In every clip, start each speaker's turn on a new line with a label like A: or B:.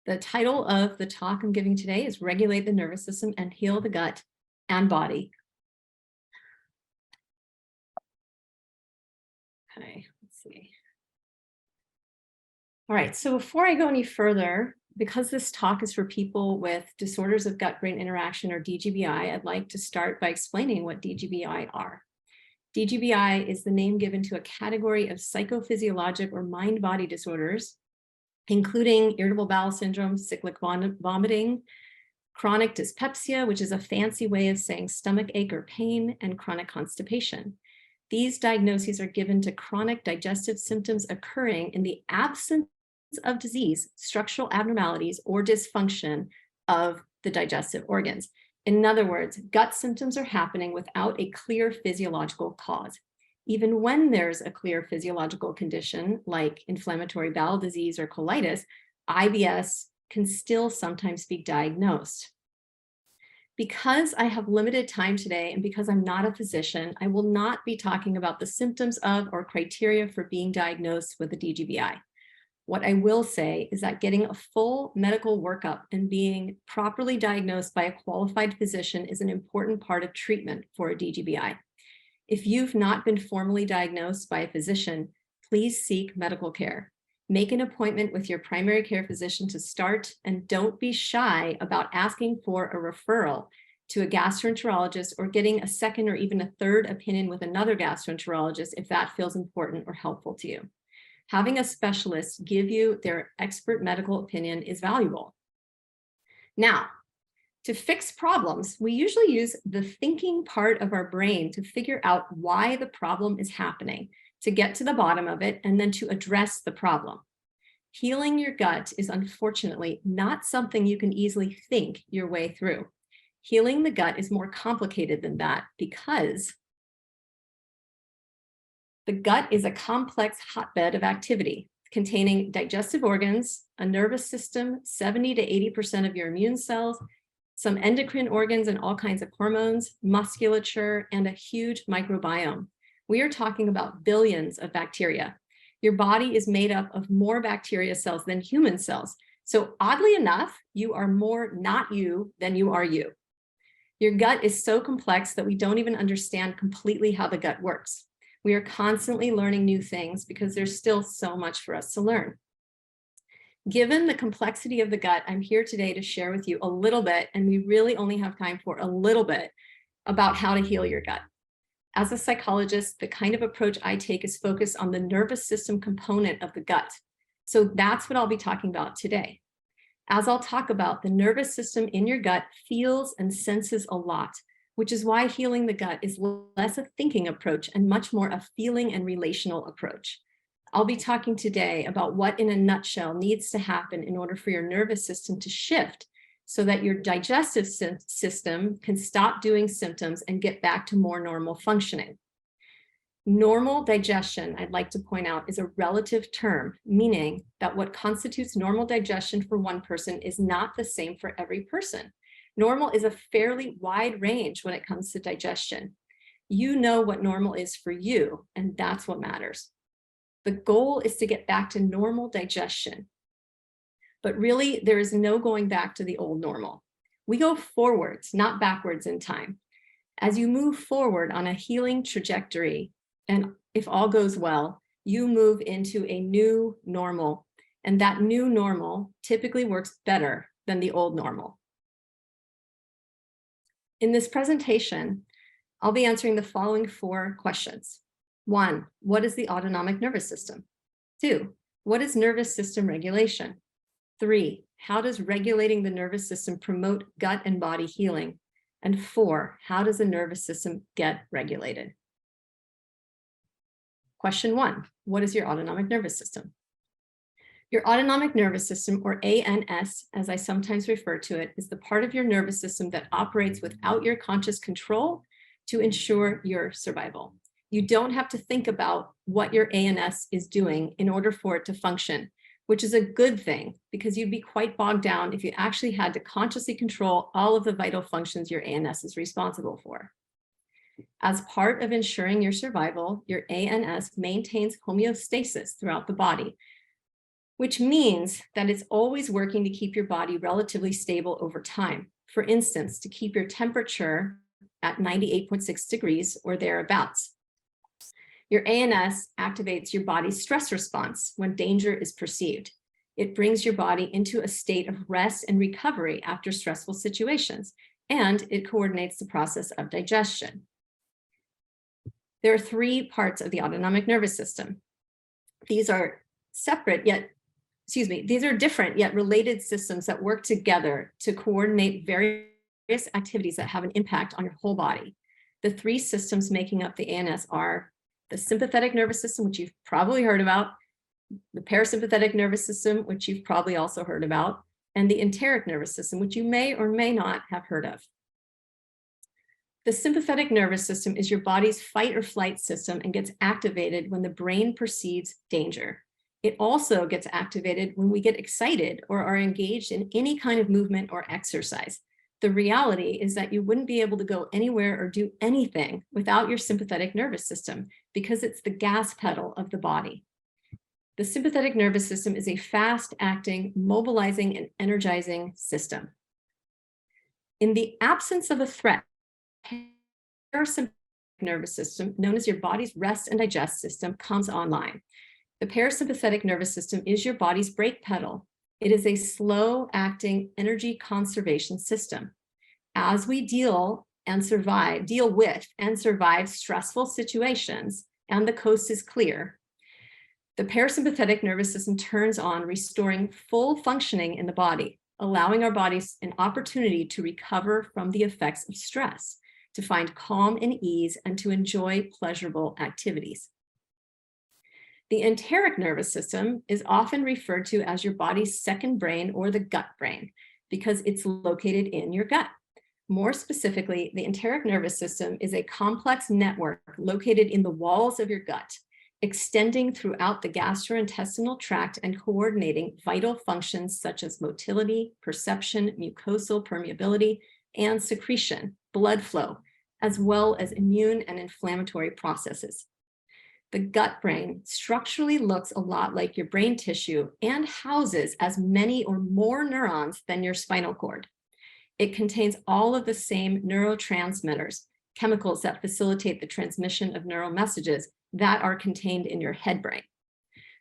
A: The title of the talk I'm giving today is Regulate the Nervous System and Heal the Gut and Body. Okay, let's see. All right, so before I go any further, because this talk is for people with disorders of gut-brain interaction or DGBI, I'd like to start by explaining what DGBI are. DGBI is the name given to a category of psychophysiologic or mind-body disorders, including irritable bowel syndrome, cyclic vomiting, chronic dyspepsia, which is a fancy way of saying stomach ache or pain, and chronic constipation. These diagnoses are given to chronic digestive symptoms occurring in the absence of disease, structural abnormalities, or dysfunction of the digestive organs. In other words, gut symptoms are happening without a clear physiological cause. Even when there's a clear physiological condition like inflammatory bowel disease or colitis, IBS can still sometimes be diagnosed. Because I have limited time today and because I'm not a physician, I will not be talking about the symptoms of or criteria for being diagnosed with a DGBI. What I will say is that getting a full medical workup and being properly diagnosed by a qualified physician is an important part of treatment for a DGBI. If you've not been formally diagnosed by a physician, please seek medical care. Make an appointment with your primary care physician to start, and don't be shy about asking for a referral to a gastroenterologist or getting a second or even a third opinion with another gastroenterologist if that feels important or helpful to you. Having a specialist give you their expert medical opinion is valuable. Now, to fix problems, we usually use the thinking part of our brain to figure out why the problem is happening, to get to the bottom of it, and then to address the problem. Healing your gut is unfortunately not something you can easily think your way through. Healing the gut is more complicated than that because the gut is a complex hotbed of activity containing digestive organs, a nervous system, 70 to 80% of your immune cells, some endocrine organs and all kinds of hormones, musculature, and a huge microbiome. We are talking about billions of bacteria. Your body is made up of more bacteria cells than human cells. So oddly enough, you are more not you than you are you. Your gut is so complex that we don't even understand completely how the gut works. We are constantly learning new things because there's still so much for us to learn. Given the complexity of the gut, I'm here today to share with you a little bit, and we really only have time for a little bit, about how to heal your gut. As a psychologist, the kind of approach I take is focused on the nervous system component of the gut. So that's what I'll be talking about today. As I'll talk about, the nervous system in your gut feels and senses a lot, which is why healing the gut is less a thinking approach and much more a feeling and relational approach. I'll be talking today about what, in a nutshell, needs to happen in order for your nervous system to shift so that your digestive system can stop doing symptoms and get back to more normal functioning. Normal digestion, I'd like to point out, is a relative term, meaning that what constitutes normal digestion for one person is not the same for every person. Normal is a fairly wide range when it comes to digestion. You know what normal is for you, and that's what matters. The goal is to get back to normal digestion. But really, there is no going back to the old normal. We go forwards, not backwards in time. As you move forward on a healing trajectory, and if all goes well, you move into a new normal. And that new normal typically works better than the old normal. In this presentation, I'll be answering the following 4 questions. 1, what is the autonomic nervous system? 2, what is nervous system regulation? 3, how does regulating the nervous system promote gut and body healing? And 4, how does the nervous system get regulated? Question 1, what is your autonomic nervous system? Your autonomic nervous system, or ANS, as I sometimes refer to it, is the part of your nervous system that operates without your conscious control to ensure your survival. You don't have to think about what your ANS is doing in order for it to function, which is a good thing because you'd be quite bogged down if you actually had to consciously control all of the vital functions your ANS is responsible for. As part of ensuring your survival, your ANS maintains homeostasis throughout the body. which means that it's always working to keep your body relatively stable over time. For instance, to keep your temperature at 98.6 degrees or thereabouts. Your ANS activates your body's stress response when danger is perceived. It brings your body into a state of rest and recovery after stressful situations, and it coordinates the process of digestion. There are three parts of the autonomic nervous system. These are these are different yet related systems that work together to coordinate various activities that have an impact on your whole body. The three systems making up the ANS are the sympathetic nervous system, which you've probably heard about, the parasympathetic nervous system, which you've probably also heard about, and the enteric nervous system, which you may or may not have heard of. The sympathetic nervous system is your body's fight or flight system and gets activated when the brain perceives danger. It also gets activated when we get excited or are engaged in any kind of movement or exercise. The reality is that you wouldn't be able to go anywhere or do anything without your sympathetic nervous system because it's the gas pedal of the body. The sympathetic nervous system is a fast-acting, mobilizing, and energizing system. In the absence of a threat, parasympathetic nervous system, known as your body's rest and digest system, comes online. The parasympathetic nervous system is your body's brake pedal. It is a slow-acting energy conservation system. As we deal with and survive stressful situations, and the coast is clear, the parasympathetic nervous system turns on, restoring full functioning in the body, allowing our bodies an opportunity to recover from the effects of stress, to find calm and ease, and to enjoy pleasurable activities. The enteric nervous system is often referred to as your body's second brain or the gut brain because it's located in your gut. More specifically, the enteric nervous system is a complex network located in the walls of your gut, extending throughout the gastrointestinal tract and coordinating vital functions such as motility, perception, mucosal permeability, and secretion, blood flow, as well as immune and inflammatory processes. The gut brain structurally looks a lot like your brain tissue and houses as many or more neurons than your spinal cord. It contains all of the same neurotransmitters, chemicals that facilitate the transmission of neural messages that are contained in your head brain.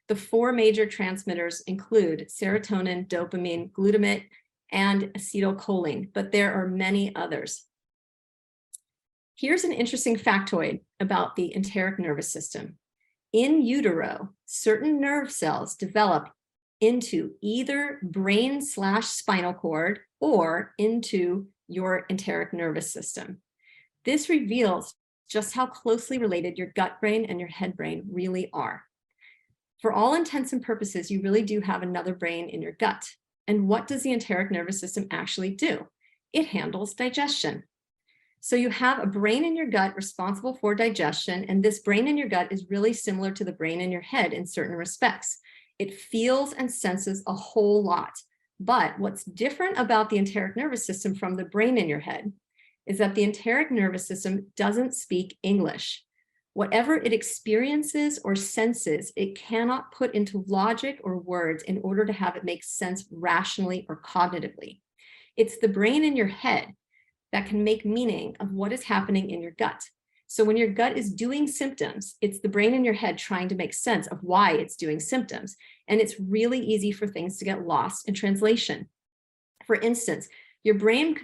A: The four major transmitters include serotonin, dopamine, glutamate, and acetylcholine, but there are many others. Here's an interesting factoid about the enteric nervous system. In utero, certain nerve cells develop into either brain/spinal cord or into your enteric nervous system. This reveals just how closely related your gut brain and your head brain really are. For all intents and purposes, you really do have another brain in your gut. And what does the enteric nervous system actually do? It handles digestion. So you have a brain in your gut responsible for digestion, and this brain in your gut is really similar to the brain in your head in certain respects. It feels and senses a whole lot. But what's different about the enteric nervous system from the brain in your head is that the enteric nervous system doesn't speak English. Whatever it experiences or senses, it cannot put into logic or words in order to have it make sense rationally or cognitively. It's the brain in your head that can make meaning of what is happening in your gut. So when your gut is doing symptoms, it's the brain in your head trying to make sense of why it's doing symptoms. And it's really easy for things to get lost in translation. For instance, your brain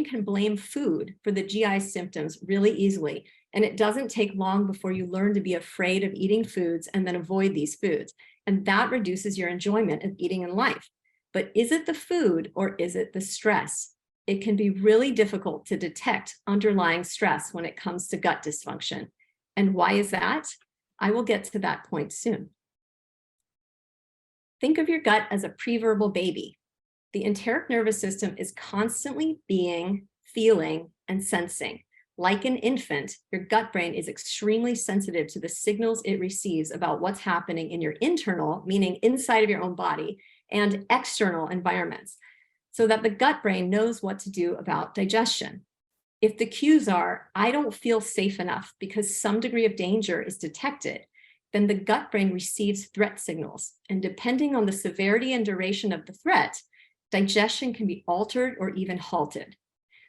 A: can blame food for the GI symptoms really easily. And it doesn't take long before you learn to be afraid of eating foods and then avoid these foods. And that reduces your enjoyment of eating in life. But is it the food or is it the stress? It can be really difficult to detect underlying stress when it comes to gut dysfunction. And why is that? I will get to that point soon. Think of your gut as a preverbal baby. The enteric nervous system is constantly being, feeling, and sensing. Like an infant, your gut brain is extremely sensitive to the signals it receives about what's happening in your internal, meaning inside of your own body, and external environments, so that the gut brain knows what to do about digestion. If the cues are, I don't feel safe enough because some degree of danger is detected, then the gut brain receives threat signals. And depending on the severity and duration of the threat, digestion can be altered or even halted.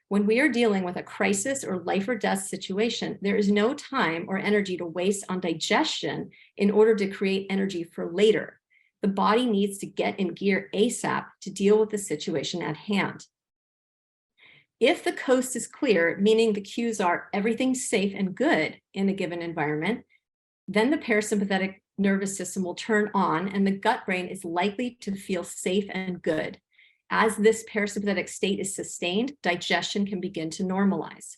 A: When we are dealing with a crisis or life or death situation, there is no time or energy to waste on digestion in order to create energy for later. The body needs to get in gear ASAP to deal with the situation at hand. If the coast is clear, meaning the cues are everything's safe and good in a given environment, then the parasympathetic nervous system will turn on and the gut brain is likely to feel safe and good. As this parasympathetic state is sustained, digestion can begin to normalize.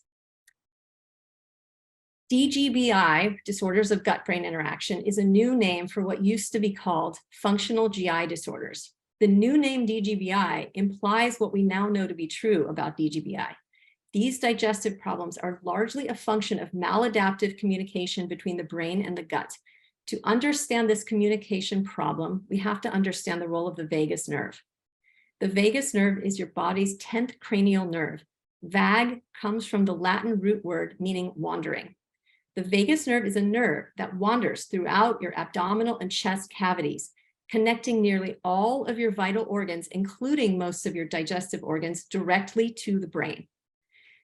A: DGBI, disorders of gut-brain interaction, is a new name for what used to be called functional GI disorders. The new name DGBI implies what we now know to be true about DGBI. These digestive problems are largely a function of maladaptive communication between the brain and the gut. To understand this communication problem, we have to understand the role of the vagus nerve. The vagus nerve is your body's 10th cranial nerve. Vag comes from the Latin root word meaning wandering. The vagus nerve is a nerve that wanders throughout your abdominal and chest cavities, connecting nearly all of your vital organs, including most of your digestive organs, directly to the brain.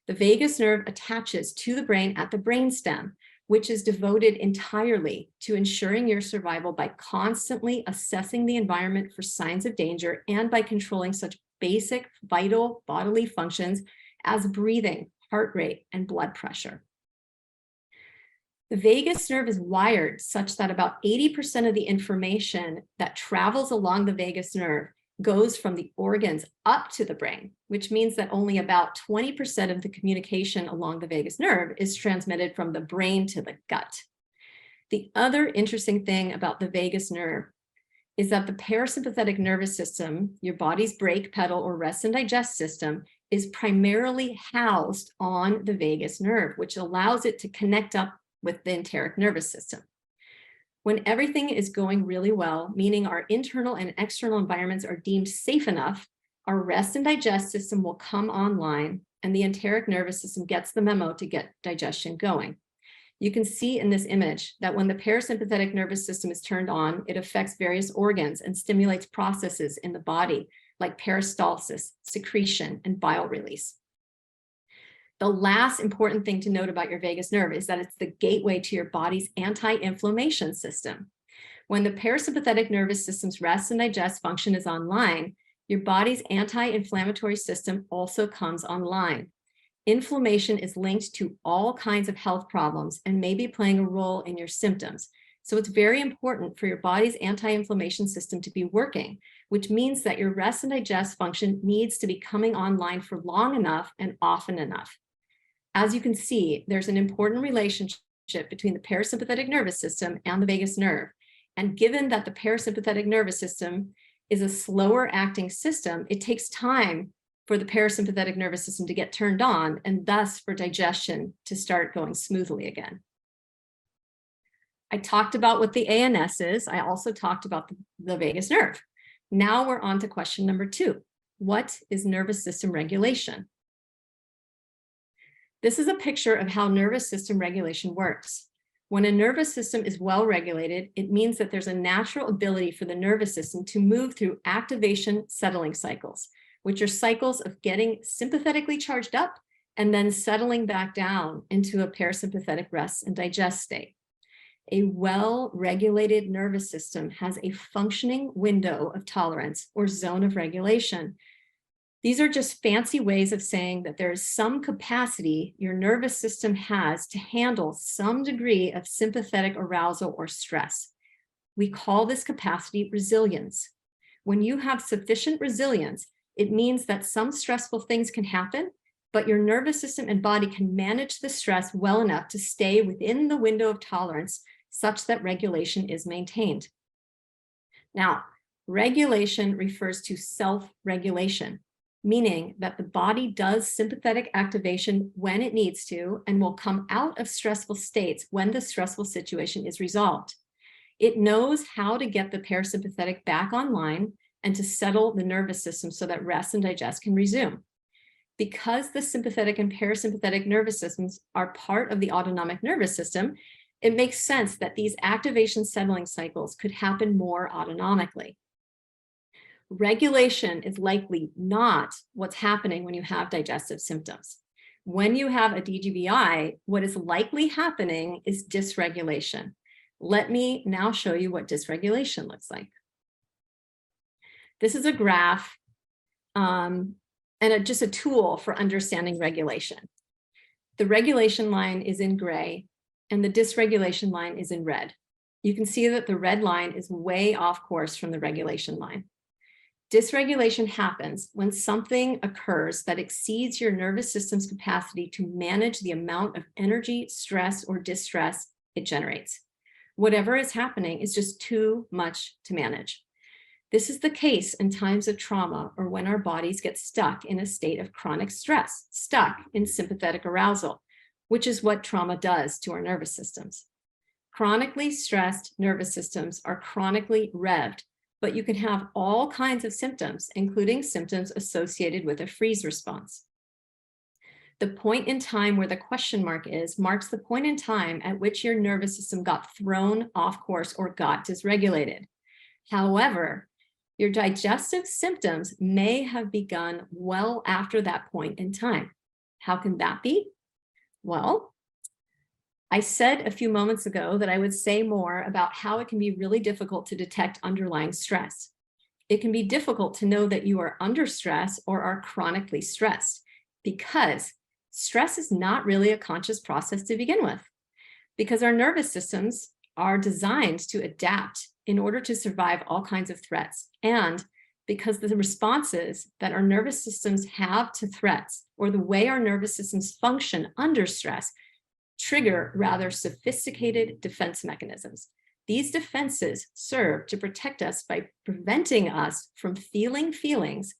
A: The vagus nerve attaches to the brain at the brainstem, which is devoted entirely to ensuring your survival by constantly assessing the environment for signs of danger and by controlling such basic vital bodily functions as breathing, heart rate, and blood pressure. The vagus nerve is wired such that about 80% of the information that travels along the vagus nerve goes from the organs up to the brain, which means that only about 20% of the communication along the vagus nerve is transmitted from the brain to the gut. The other interesting thing about the vagus nerve is that the parasympathetic nervous system, your body's brake pedal or rest and digest system, is primarily housed on the vagus nerve, which allows it to connect up with the enteric nervous system. When everything is going really well, meaning our internal and external environments are deemed safe enough, our rest and digest system will come online and the enteric nervous system gets the memo to get digestion going. You can see in this image that when the parasympathetic nervous system is turned on, it affects various organs and stimulates processes in the body like peristalsis, secretion, and bile release. The last important thing to note about your vagus nerve is that it's the gateway to your body's anti-inflammation system. When the parasympathetic nervous system's rest and digest function is online, your body's anti-inflammatory system also comes online. Inflammation is linked to all kinds of health problems and may be playing a role in your symptoms. So it's very important for your body's anti-inflammation system to be working, which means that your rest and digest function needs to be coming online for long enough and often enough. As you can see, there's an important relationship between the parasympathetic nervous system and the vagus nerve. And given that the parasympathetic nervous system is a slower acting system, it takes time for the parasympathetic nervous system to get turned on and thus for digestion to start going smoothly again. I talked about what the ANS is. I also talked about the vagus nerve. Now we're on to question number 2. What is nervous system regulation? This is a picture of how nervous system regulation works. When a nervous system is well regulated, it means that there's a natural ability for the nervous system to move through activation settling cycles, which are cycles of getting sympathetically charged up and then settling back down into a parasympathetic rest and digest state. A well-regulated nervous system has a functioning window of tolerance or zone of regulation. These are just fancy ways of saying that there is some capacity your nervous system has to handle some degree of sympathetic arousal or stress. We call this capacity resilience. When you have sufficient resilience, it means that some stressful things can happen, but your nervous system and body can manage the stress well enough to stay within the window of tolerance such that regulation is maintained. Now, regulation refers to self-regulation, meaning that the body does sympathetic activation when it needs to and will come out of stressful states when the stressful situation is resolved. It knows how to get the parasympathetic back online and to settle the nervous system so that rest and digest can resume. Because the sympathetic and parasympathetic nervous systems are part of the autonomic nervous system, It makes sense that these activation settling cycles could happen more autonomically. Regulation is likely not what's happening when you have digestive symptoms. When you have a DGBI, what is likely happening is dysregulation. Let me now show you what dysregulation looks like. This is a graph and just a tool for understanding regulation. The regulation line is in gray and the dysregulation line is in red. You can see that the red line is way off course from the regulation line. Dysregulation happens when something occurs that exceeds your nervous system's capacity to manage the amount of energy, stress, or distress it generates. Whatever is happening is just too much to manage. This is the case in times of trauma or when our bodies get stuck in a state of chronic stress, stuck in sympathetic arousal, which is what trauma does to our nervous systems. Chronically stressed nervous systems are chronically revved, but you can have all kinds of symptoms, including symptoms associated with a freeze response. The point in time where the question mark is marks the point in time at which your nervous system got thrown off course or got dysregulated. However, your digestive symptoms may have begun well after that point in time. How can that be? Well, I said a few moments ago that I would say more about how it can be really difficult to detect underlying stress. It can be difficult to know that you are under stress or are chronically stressed because stress is not really a conscious process to begin with, because our nervous systems are designed to adapt in order to survive all kinds of threats, and because the responses that our nervous systems have to threats or the way our nervous systems function under stress trigger rather sophisticated defense mechanisms. These defenses serve to protect us by preventing us from feeling feelings,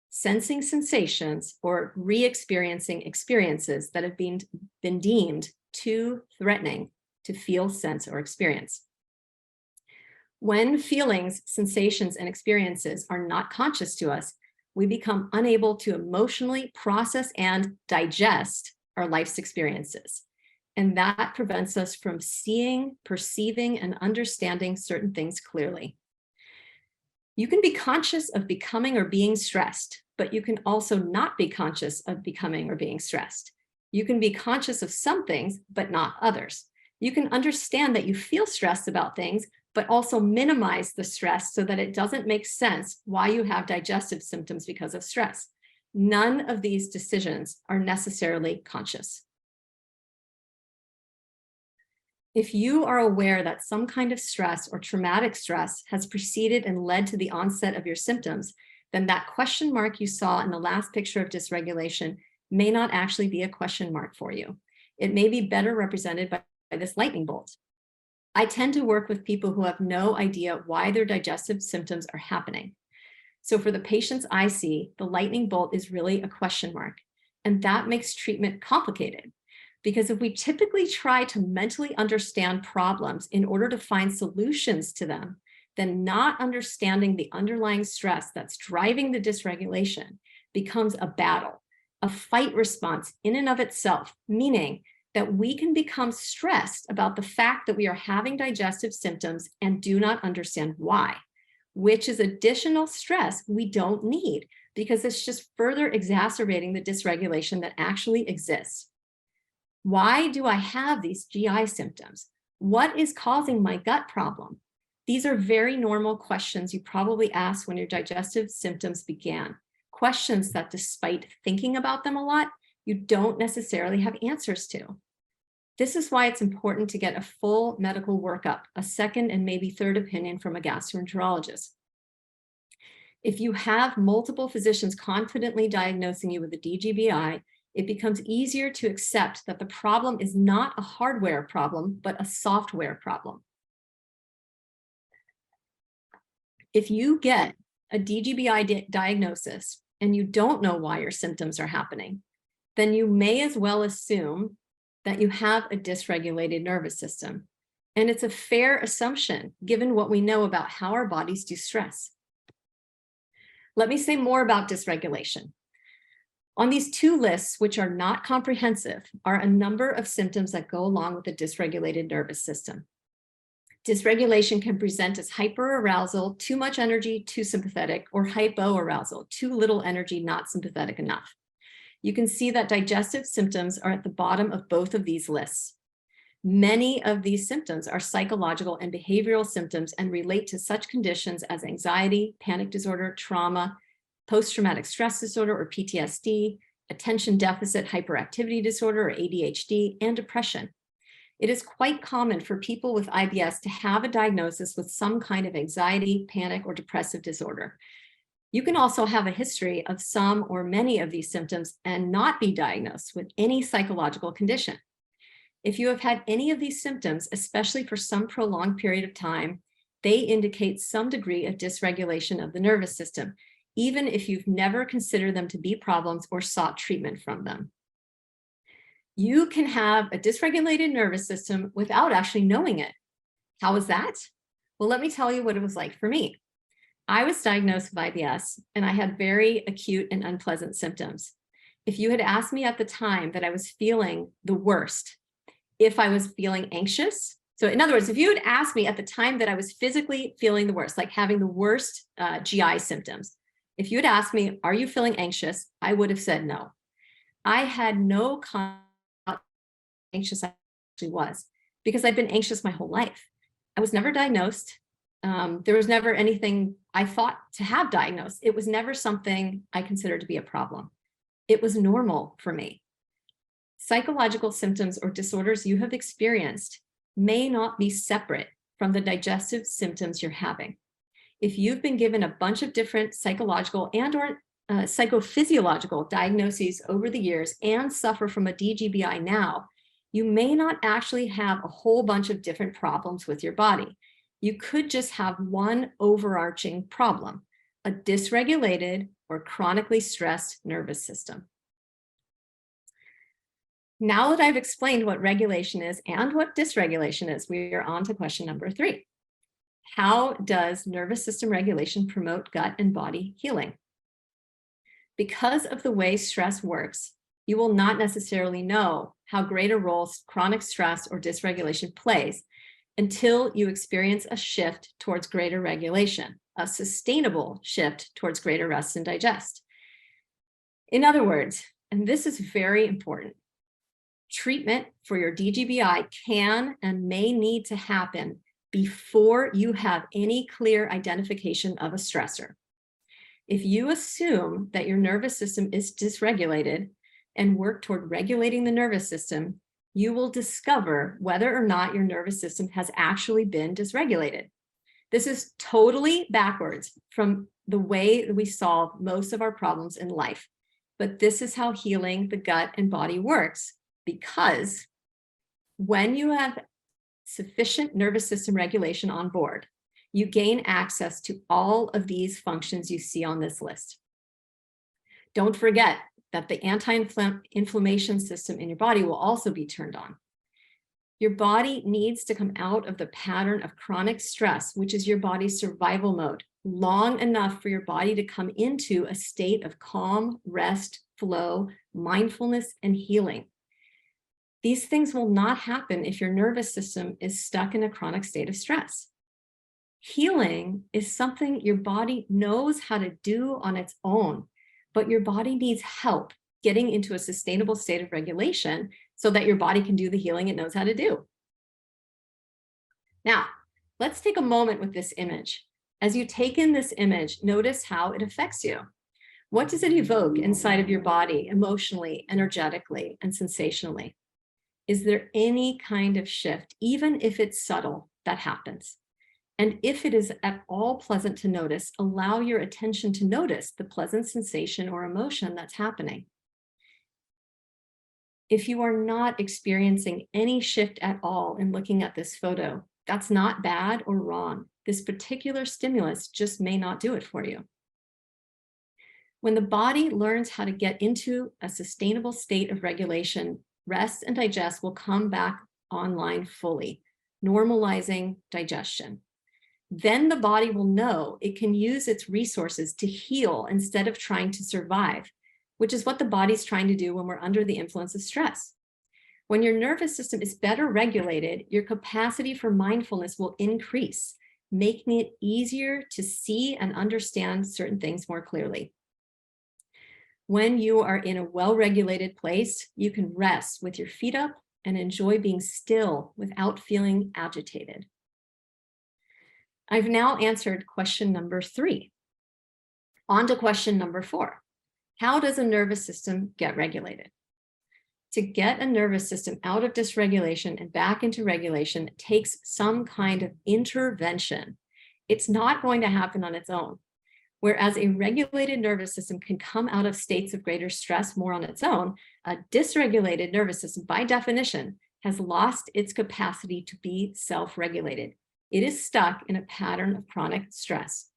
A: sensing sensations, or re-experiencing experiences that have been deemed too threatening to feel, sense, or experience. When feelings, sensations, and experiences are not conscious to us, we become unable to emotionally process and digest our life's experiences. And that prevents us from seeing, perceiving, and understanding certain things clearly. You can be conscious of becoming or being stressed, but you can also not be conscious of becoming or being stressed. You can be conscious of some things, but not others. You can understand that you feel stressed about things, but also minimize the stress so that it doesn't make sense why you have digestive symptoms because of stress. None of these decisions are necessarily conscious. If you are aware that some kind of stress or traumatic stress has preceded and led to the onset of your symptoms, then that question mark you saw in the last picture of dysregulation may not actually be a question mark for you. It may be better represented by this lightning bolt. I tend to work with people who have no idea why their digestive symptoms are happening. So for the patients I see, the lightning bolt is really a question mark, and that makes treatment complicated. Because if we typically try to mentally understand problems in order to find solutions to them, then not understanding the underlying stress that's driving the dysregulation becomes a battle, a fight response in and of itself, meaning that we can become stressed about the fact that we are having digestive symptoms and do not understand why, which is additional stress we don't need because it's just further exacerbating the dysregulation that actually exists. Why do I have these GI symptoms? What is causing my gut problem? These are very normal questions you probably asked when your digestive symptoms began. Questions that, despite thinking about them a lot, you don't necessarily have answers to. This is why it's important to get a full medical workup, a second and maybe third opinion from a gastroenterologist. If you have multiple physicians confidently diagnosing you with a DGBI, it becomes easier to accept that the problem is not a hardware problem, but a software problem. If you get a DGBI diagnosis and you don't know why your symptoms are happening, then you may as well assume that you have a dysregulated nervous system. And it's a fair assumption given what we know about how our bodies do stress. Let me say more about dysregulation. On these two lists, which are not comprehensive, are a number of symptoms that go along with a dysregulated nervous system. Dysregulation can present as hyperarousal, too much energy, too sympathetic, or hypoarousal, too little energy, not sympathetic enough. You can see that digestive symptoms are at the bottom of both of these lists. Many of these symptoms are psychological and behavioral symptoms and relate to such conditions as anxiety, panic disorder, trauma, post-traumatic stress disorder or PTSD, attention deficit hyperactivity disorder or ADHD, and depression. It is quite common for people with IBS to have a diagnosis with some kind of anxiety, panic, or depressive disorder. You can also have a history of some or many of these symptoms and not be diagnosed with any psychological condition. If you have had any of these symptoms, especially for some prolonged period of time, they indicate some degree of dysregulation of the nervous system, even if you've never considered them to be problems or sought treatment from them. You can have a dysregulated nervous system without actually knowing it. How is that? Well, let me tell you what it was like for me. I was diagnosed with IBS and I had very acute and unpleasant symptoms. If you had asked me at the time that I was feeling the worst, if I was feeling anxious, so in other words, if you had asked me at the time that I was physically feeling the worst, like having the worst GI symptoms, if you had asked me, are you feeling anxious? I would have said no. I had no concept of how anxious I actually was because I'd been anxious my whole life. I was never diagnosed. There was never anything I thought to have diagnosed. It was never something I considered to be a problem. It was normal for me. Psychological symptoms or disorders you have experienced may not be separate from the digestive symptoms you're having. If you've been given a bunch of different psychological and or psychophysiological diagnoses over the years and suffer from a DGBI now, you may not actually have a whole bunch of different problems with your body. You could just have one overarching problem, a dysregulated or chronically stressed nervous system. Now that I've explained what regulation is and what dysregulation is, we are on to question number 3. How does nervous system regulation promote gut and body healing? Because of the way stress works, you will not necessarily know how great a role chronic stress or dysregulation plays until you experience a shift towards greater regulation, a sustainable shift towards greater rest and digest. In other words, and this is very important, treatment for your DGBI can and may need to happen before you have any clear identification of a stressor. If you assume that your nervous system is dysregulated and work toward regulating the nervous system, you will discover whether or not your nervous system has actually been dysregulated. This is totally backwards from the way that we solve most of our problems in life. But this is how healing the gut and body works, because when you have sufficient nervous system regulation on board, you gain access to all of these functions you see on this list. Don't forget that the anti-inflammation system in your body will also be turned on. Your body needs to come out of the pattern of chronic stress, which is your body's survival mode, long enough for your body to come into a state of calm, rest, flow, mindfulness, and healing. These things will not happen if your nervous system is stuck in a chronic state of stress. Healing is something your body knows how to do on its own, but your body needs help getting into a sustainable state of regulation so that your body can do the healing it knows how to do. Now, let's take a moment with this image. As you take in this image, notice how it affects you. What does it evoke inside of your body emotionally, energetically, and sensationally? Is there any kind of shift, even if it's subtle, that happens? And if it is at all pleasant to notice, allow your attention to notice the pleasant sensation or emotion that's happening. If you are not experiencing any shift at all in looking at this photo, that's not bad or wrong. This particular stimulus just may not do it for you. When the body learns how to get into a sustainable state of regulation, rest and digest will come back online fully, normalizing digestion. Then the body will know it can use its resources to heal instead of trying to survive, which is what the body's trying to do when we're under the influence of stress. When your nervous system is better regulated, your capacity for mindfulness will increase, making it easier to see and understand certain things more clearly. When you are in a well-regulated place, you can rest with your feet up and enjoy being still without feeling agitated. I've now answered question number 3. On to question number 4. How does a nervous system get regulated? To get a nervous system out of dysregulation and back into regulation takes some kind of intervention. It's not going to happen on its own. Whereas a regulated nervous system can come out of states of greater stress more on its own, a dysregulated nervous system, by definition, has lost its capacity to be self-regulated. It is stuck in a pattern of chronic stress.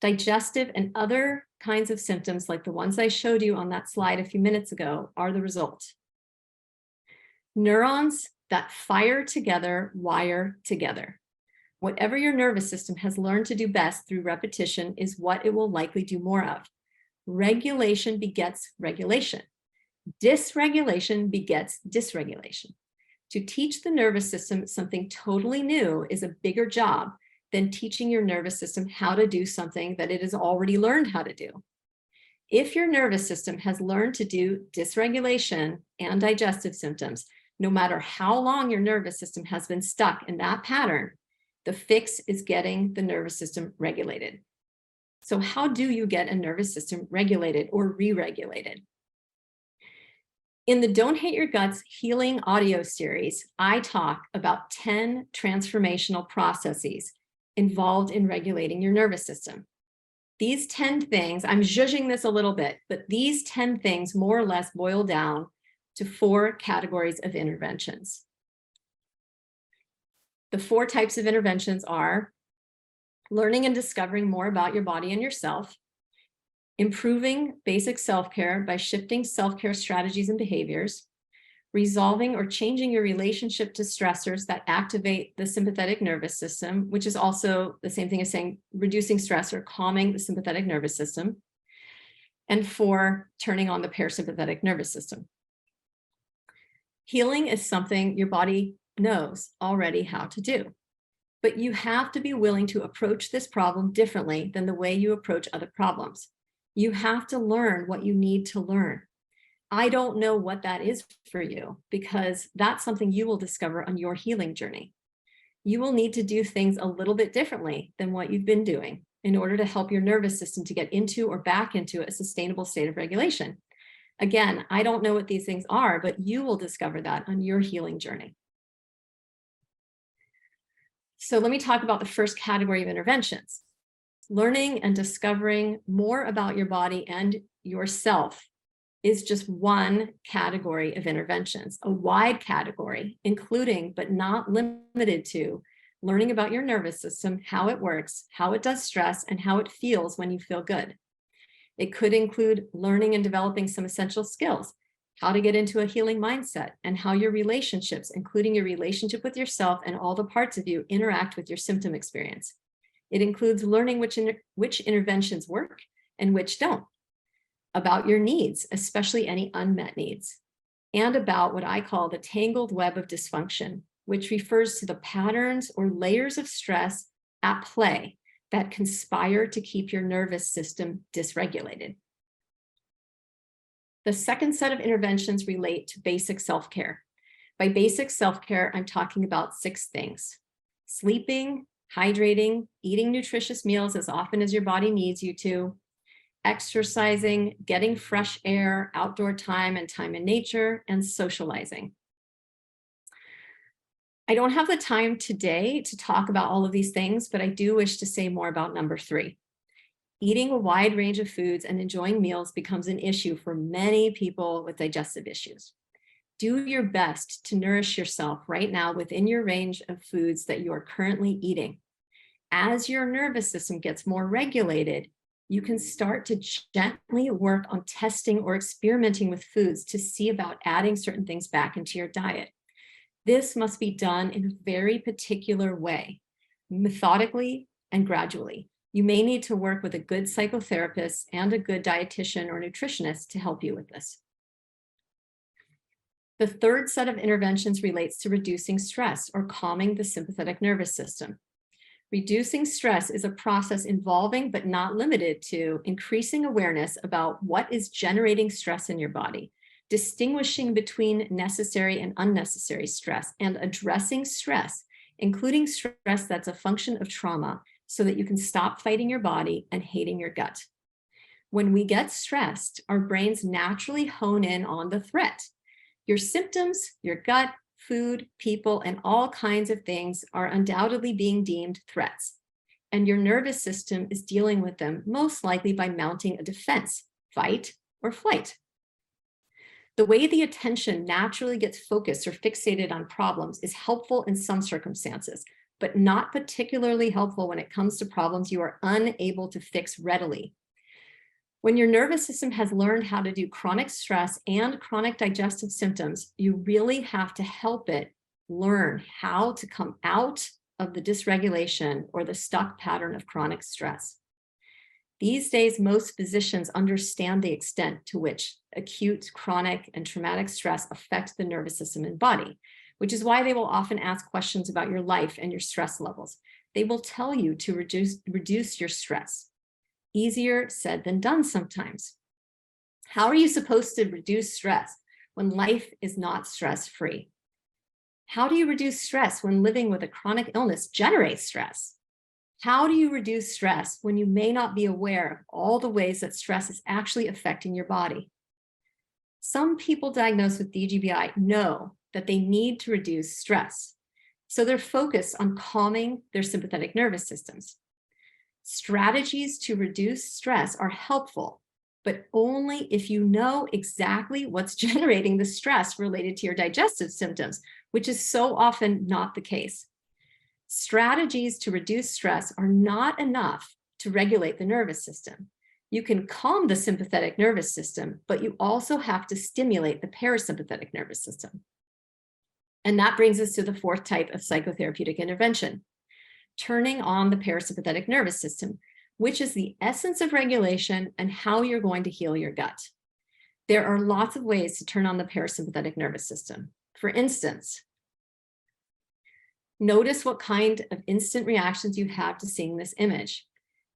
A: Digestive and other kinds of symptoms, like the ones I showed you on that slide a few minutes ago, are the result. Neurons that fire together wire together. Whatever your nervous system has learned to do best through repetition is what it will likely do more of. Regulation begets regulation. Dysregulation begets dysregulation. To teach the nervous system something totally new is a bigger job than teaching your nervous system how to do something that it has already learned how to do. If your nervous system has learned to do dysregulation and digestive symptoms, no matter how long your nervous system has been stuck in that pattern, the fix is getting the nervous system regulated. So how do you get a nervous system regulated or re-regulated? In the Don't Hate Your Guts Healing audio series, I talk about 10 transformational processes involved in regulating your nervous system. These 10 things, I'm zhuzhing this a little bit, but these 10 things more or less boil down to 4 categories of interventions. The 4 types of interventions are learning and discovering more about your body and yourself, improving basic self-care by shifting self-care strategies and behaviors, resolving or changing your relationship to stressors that activate the sympathetic nervous system, which is also the same thing as saying reducing stress or calming the sympathetic nervous system, and 4, turning on the parasympathetic nervous system. Healing is something your body knows already how to do, but you have to be willing to approach this problem differently than the way you approach other problems. You have to learn what you need to learn. I don't know what that is for you, because that's something you will discover on your healing journey. You will need to do things a little bit differently than what you've been doing in order to help your nervous system to get into or back into a sustainable state of regulation. Again, I don't know what these things are, but you will discover that on your healing journey. So let me talk about the first category of interventions. Learning and discovering more about your body and yourself is just one category of interventions, a wide category, including but not limited to learning about your nervous system, how it works, how it does stress, and how it feels when you feel good. It could include learning and developing some essential skills, how to get into a healing mindset, and how your relationships, including your relationship with yourself and all the parts of you, interact with your symptom experience. It includes learning which interventions work and which don't, about your needs, especially any unmet needs, and about what I call the tangled web of dysfunction, which refers to the patterns or layers of stress at play that conspire to keep your nervous system dysregulated. The second set of interventions relate to basic self-care. By basic self-care, I'm talking about 6 things: sleeping, hydrating, eating nutritious meals as often as your body needs you to, exercising, getting fresh air, outdoor time and time in nature, and socializing. I don't have the time today to talk about all of these things, but I do wish to say more about number 3. Eating a wide range of foods and enjoying meals becomes an issue for many people with digestive issues. Do your best to nourish yourself right now within your range of foods that you are currently eating. As your nervous system gets more regulated, you can start to gently work on testing or experimenting with foods to see about adding certain things back into your diet. This must be done in a very particular way, methodically and gradually. You may need to work with a good psychotherapist and a good dietitian or nutritionist to help you with this. The third set of interventions relates to reducing stress or calming the sympathetic nervous system. Reducing stress is a process involving but not limited to increasing awareness about what is generating stress in your body, distinguishing between necessary and unnecessary stress, and addressing stress, including stress that's a function of trauma, so that you can stop fighting your body and hating your gut. When we get stressed, our brains naturally hone in on the threat. Your symptoms, your gut, food, people, and all kinds of things are undoubtedly being deemed threats. And your nervous system is dealing with them most likely by mounting a defense, fight or flight. The way the attention naturally gets focused or fixated on problems is helpful in some circumstances, but not particularly helpful when it comes to problems you are unable to fix readily. When your nervous system has learned how to do chronic stress and chronic digestive symptoms, you really have to help it learn how to come out of the dysregulation or the stuck pattern of chronic stress. These days, most physicians understand the extent to which acute, chronic, and traumatic stress affect the nervous system and body, which is why they will often ask questions about your life and your stress levels. They will tell you to reduce your stress. Easier said than done sometimes. How are you supposed to reduce stress when life is not stress-free? How do you reduce stress when living with a chronic illness generates stress? How do you reduce stress when you may not be aware of all the ways that stress is actually affecting your body? Some people diagnosed with DGBI know that they need to reduce stress, so they're focused on calming their sympathetic nervous systems. Strategies to reduce stress are helpful, but only if you know exactly what's generating the stress related to your digestive symptoms, which is so often not the case. Strategies to reduce stress are not enough to regulate the nervous system. You can calm the sympathetic nervous system, but you also have to stimulate the parasympathetic nervous system. And that brings us to the fourth type of psychotherapeutic intervention: turning on the parasympathetic nervous system, which is the essence of regulation and how you're going to heal your gut. There are lots of ways to turn on the parasympathetic nervous system. For instance, notice what kind of instant reactions you have to seeing this image.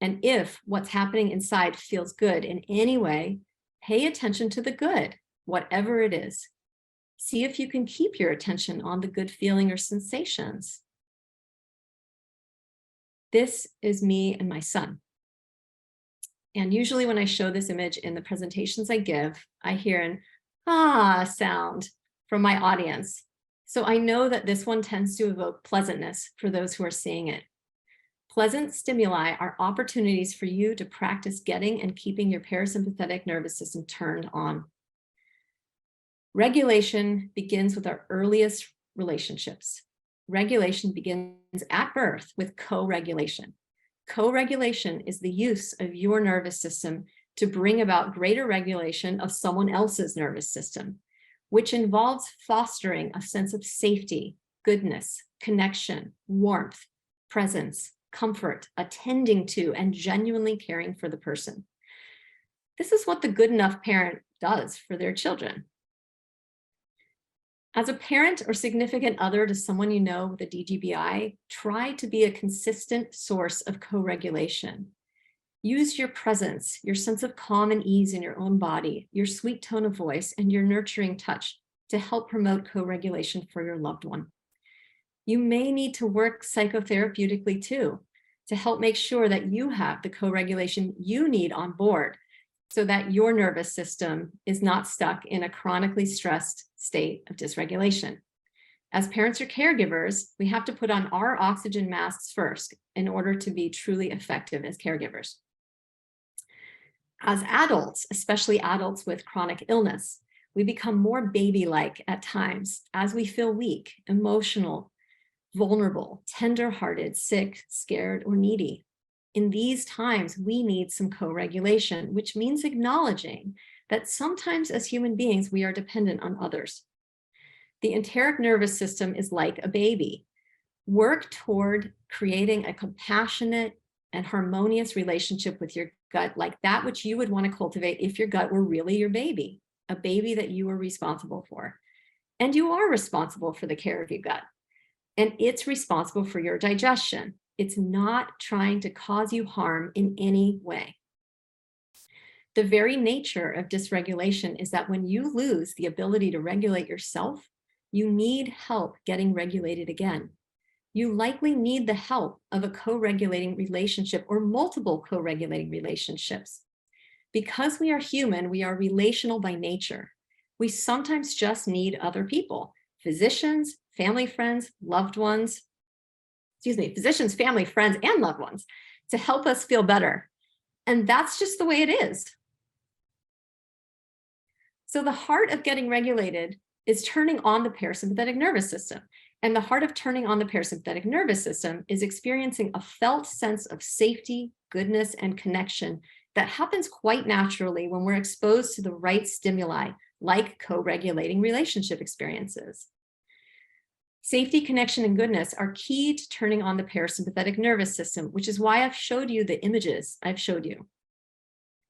A: And if what's happening inside feels good in any way, pay attention to the good, whatever it is. See if you can keep your attention on the good feeling or sensations. This is me and my son. And usually when I show this image in the presentations I give, I hear an ah sound from my audience. So I know that this one tends to evoke pleasantness for those who are seeing it. Pleasant stimuli are opportunities for you to practice getting and keeping your parasympathetic nervous system turned on. Regulation begins with our earliest relationships. Regulation begins at birth with co-regulation. Co-regulation is the use of your nervous system to bring about greater regulation of someone else's nervous system, which involves fostering a sense of safety, goodness, connection, warmth, presence, comfort, attending to, and genuinely caring for the person. This is what the good enough parent does for their children. As a parent or significant other to someone you know with a DGBI, try to be a consistent source of co-regulation. Use your presence, your sense of calm and ease in your own body, your sweet tone of voice, and your nurturing touch to help promote co-regulation for your loved one. You may need to work psychotherapeutically too, to help make sure that you have the co-regulation you need on board so that your nervous system is not stuck in a chronically stressed state of dysregulation. As parents or caregivers, we have to put on our oxygen masks first in order to be truly effective as caregivers. As adults, especially adults with chronic illness, we become more baby-like at times as we feel weak, emotional, vulnerable, tender-hearted, sick, scared, or needy. In these times, we need some co-regulation, which means acknowledging that sometimes as human beings, we are dependent on others. The enteric nervous system is like a baby. Work toward creating a compassionate, and harmonious relationship with your gut, like that which you would want to cultivate if your gut were really your baby, a baby that you were responsible for. And you are responsible for the care of your gut. And it's responsible for your digestion. It's not trying to cause you harm in any way. The very nature of dysregulation is that when you lose the ability to regulate yourself, you need help getting regulated again. You likely need the help of a co-regulating relationship or multiple co-regulating relationships. Because we are human, we are relational by nature. We sometimes just need other people, physicians, family, friends, loved ones, physicians, family, friends, and loved ones to help us feel better. And that's just the way it is. So the heart of getting regulated is turning on the parasympathetic nervous system. And the heart of turning on the parasympathetic nervous system is experiencing a felt sense of safety, goodness, and connection that happens quite naturally when we're exposed to the right stimuli, like co-regulating relationship experiences. Safety, connection, and goodness are key to turning on the parasympathetic nervous system, which is why I've showed you the images I've showed you.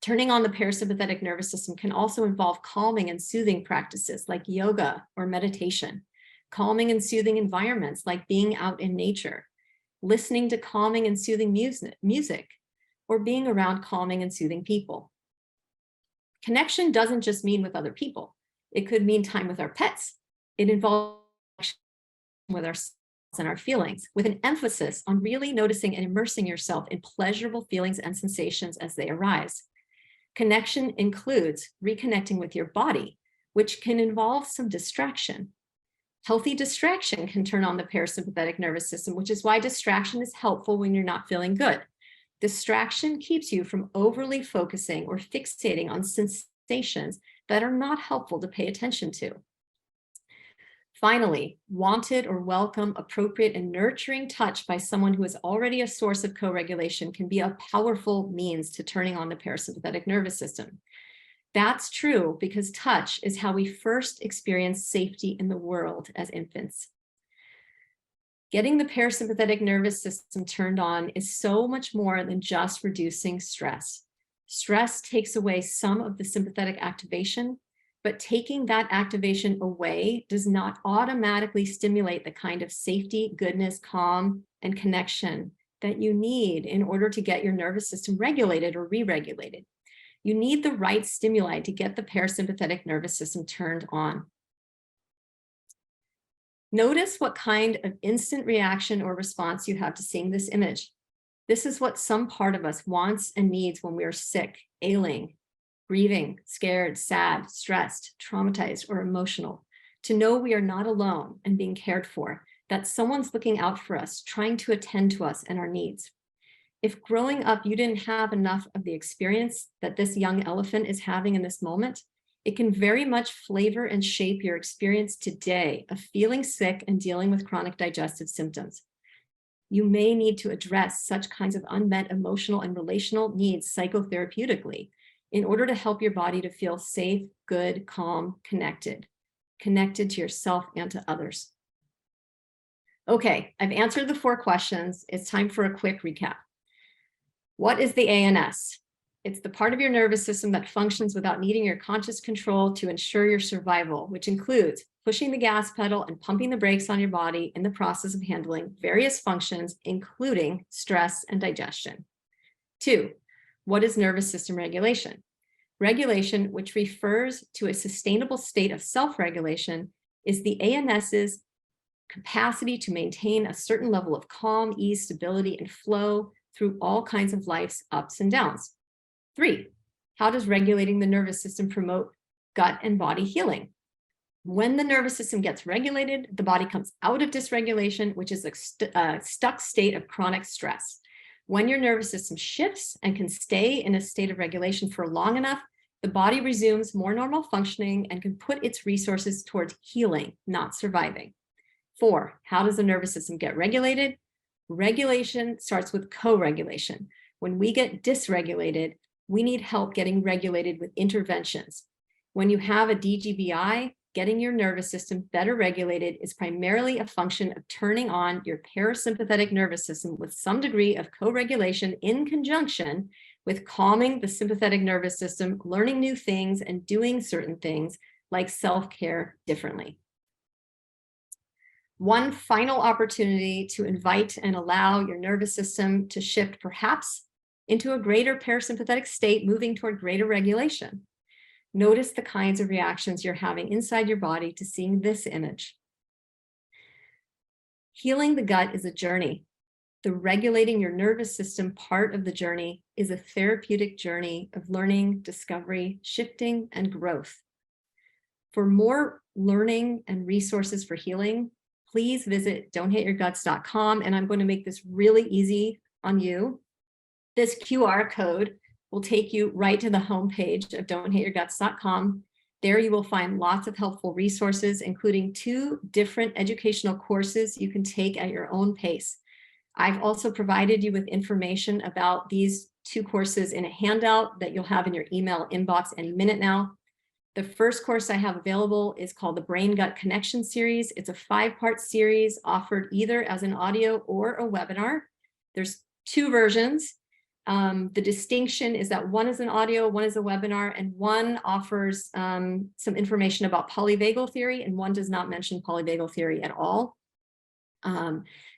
A: Turning on the parasympathetic nervous system can also involve calming and soothing practices like yoga or meditation, calming and soothing environments like being out in nature, listening to calming and soothing music, or being around calming and soothing people. Connection doesn't just mean with other people. It could mean time with our pets. It involves with ourselves and our feelings, with an emphasis on really noticing and immersing yourself in pleasurable feelings and sensations as they arise. Connection includes reconnecting with your body, which can involve some distraction. Healthy distraction can turn on the parasympathetic nervous system, which is why distraction is helpful when you're not feeling good. Distraction keeps you from overly focusing or fixating on sensations that are not helpful to pay attention to. Finally, wanted or welcome, appropriate, and nurturing touch by someone who is already a source of co-regulation can be a powerful means to turning on the parasympathetic nervous system. That's true because touch is how we first experience safety in the world as infants. Getting the parasympathetic nervous system turned on is so much more than just reducing stress. Stress takes away some of the sympathetic activation, but taking that activation away does not automatically stimulate the kind of safety, goodness, calm, and connection that you need in order to get your nervous system regulated or re-regulated. You need the right stimuli to get the parasympathetic nervous system turned on. Notice what kind of instant reaction or response you have to seeing this image. This is what some part of us wants and needs when we are sick, ailing, grieving, scared, sad, stressed, traumatized, or emotional. To know we are not alone and being cared for, that someone's looking out for us, trying to attend to us and our needs. If growing up you didn't have enough of the experience that this young elephant is having in this moment, it can very much flavor and shape your experience today of feeling sick and dealing with chronic digestive symptoms. You may need to address such kinds of unmet emotional and relational needs psychotherapeutically in order to help your body to feel safe, good, calm, connected to yourself and to others. Okay, I've answered the 4 questions. It's time for a quick recap. What is the ANS? It's the part of your nervous system that functions without needing your conscious control to ensure your survival, which includes pushing the gas pedal and pumping the brakes on your body in the process of handling various functions, including stress and digestion. 2, what is nervous system regulation? Regulation, which refers to a sustainable state of self-regulation, is the ANS's capacity to maintain a certain level of calm, ease, stability, and flow through all kinds of life's ups and downs. 3, how does regulating the nervous system promote gut and body healing? When the nervous system gets regulated, the body comes out of dysregulation, which is a stuck state of chronic stress. When your nervous system shifts and can stay in a state of regulation for long enough, the body resumes more normal functioning and can put its resources towards healing, not surviving. 4, how does the nervous system get regulated? Regulation starts with co-regulation. When we get dysregulated, we need help getting regulated with interventions. When you have a DGBI, getting your nervous system better regulated is primarily a function of turning on your parasympathetic nervous system with some degree of co-regulation in conjunction with calming the sympathetic nervous system, learning new things, and doing certain things like self-care differently. One final opportunity to invite and allow your nervous system to shift perhaps into a greater parasympathetic state, moving toward greater regulation. Notice the kinds of reactions you're having inside your body to seeing this image. Healing the gut is a journey. The regulating your nervous system part of the journey is a therapeutic journey of learning, discovery, shifting, and growth. For more learning and resources for healing, please visit don'thateyourguts.com, and I'm going to make this really easy on you. This QR code will take you right to the homepage of don'thateyourguts.com. There you will find lots of helpful resources, including 2 different educational courses you can take at your own pace. I've also provided you with information about these 2 courses in a handout that you'll have in your email inbox any minute now. The first course I have available is called the Brain-Gut Connection Series. It's a 5-part series offered either as an audio or a webinar. There's 2 versions. The distinction is that one is an audio, one is a webinar, and one offers some information about polyvagal theory, and one does not mention polyvagal theory at all.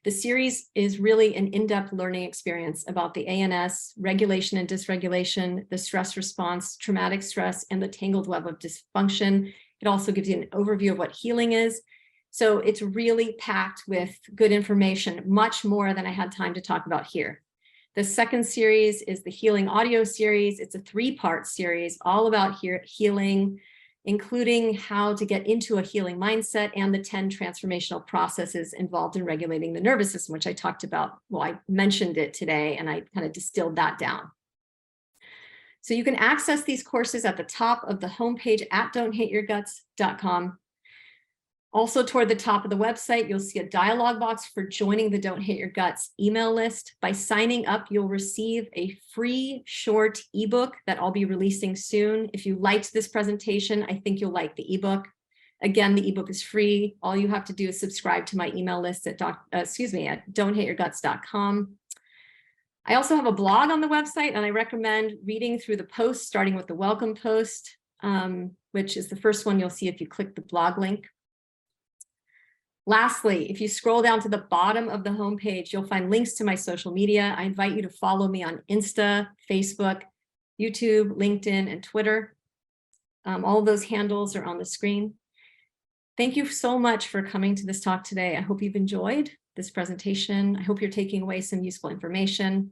A: The series is really an in-depth learning experience about the ANS, regulation and dysregulation, the stress response, traumatic stress, and the tangled web of dysfunction. It also gives you an overview of what healing is. So it's really packed with good information, much more than I had time to talk about here. The second series is the Healing Audio Series. It's a 3-part series all about healing, including how to get into a healing mindset and the 10 transformational processes involved in regulating the nervous system, which I talked about. Well, I mentioned it today and I kind of distilled that down. So you can access these courses at the top of the homepage at don'thateyourguts.com. Also, toward the top of the website, you'll see a dialog box for joining the Don't Hate Your Guts email list. By signing up, you'll receive a free short ebook that I'll be releasing soon. If you liked this presentation, I think you'll like the ebook. Again, the ebook is free. All you have to do is subscribe to my email list at don'thateyourguts.com. I also have a blog on the website, and I recommend reading through the posts, starting with the welcome post, which is the first one you'll see if you click the blog link. Lastly, if you scroll down to the bottom of the homepage, you'll find links to my social media. I invite you to follow me on Insta, Facebook, YouTube, LinkedIn, and Twitter. All of those handles are on the screen. Thank you so much for coming to this talk today. I hope you've enjoyed this presentation. I hope you're taking away some useful information.